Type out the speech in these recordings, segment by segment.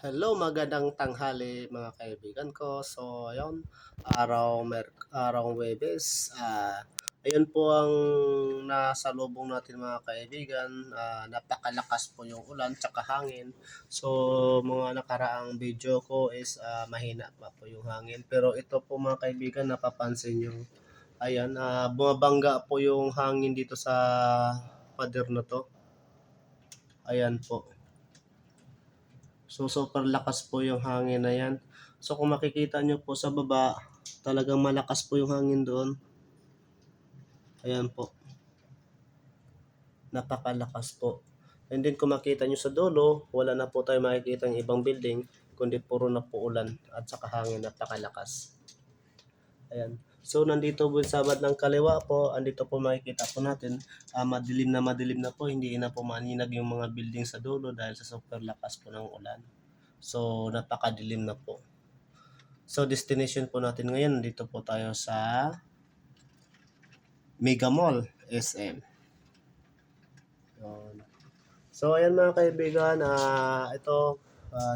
Hello, magandang tanghali mga kaibigan ko. So, ayun, araw Huwebes. Ayun po ang nasalubong natin mga kaibigan. Napakalakas po yung ulan tsaka hangin. So, mga nakaraang video ko is mahina pa po yung hangin. Pero ito po mga kaibigan, napapansin nyo. Ayan, bumabangga po yung hangin dito sa pader na to. Ayan po. So, super lakas po yung hangin na yan. So, kung makikita nyo po sa baba, talagang malakas po yung hangin doon. Ayan po. Napakalakas po. And then, kung makita nyo sa dulo, wala na po tayo makikita ng ibang building, kundi puro na po ulan at saka hangin, napakalakas. Ayan. So, nandito po sa bandang kaliwa po, andito po makikita po natin, madilim na po, hindi na po maninag yung mga building sa dulo dahil sa super lakas po ng ulan. So, napakadilim na po. So, destination po natin ngayon, dito po tayo sa Mega Mall, SM. So, ayan mga kaibigan, ito,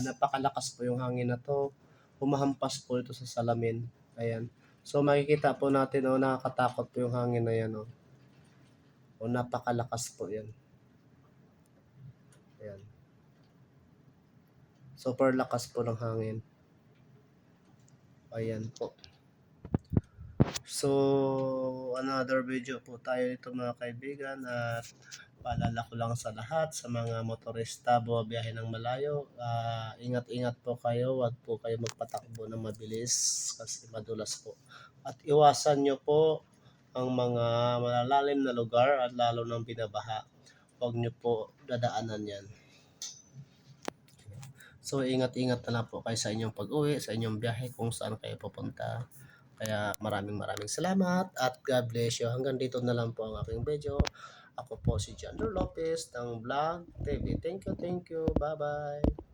napakalakas po yung hangin na to. Humahampas po ito sa salamin. Ayan. So, makikita po natin, nakakatakot po yung hangin na yan, napakalakas po yan. Ayan. Super lakas po ng hangin. Ayan po. So, another video po tayo dito mga kaibigan at paalala ko lang sa lahat, sa mga motorista bumabiyahe ng malayo, ingat-ingat po kayo, wag po kayo magpatakbo ng mabilis kasi madulas po. At iwasan nyo po ang mga malalalim na lugar at lalo ng binabaha. Huwag nyo po dadaanan yan. So, ingat-ingat na lang po kayo sa inyong pag-uwi, sa inyong biyahe kung saan kayo pupunta. Kaya maraming salamat at God bless you. Hanggang dito na lang po ang aking video. Ako po si John Lopez ng Vlog TV. Thank you. Bye-bye.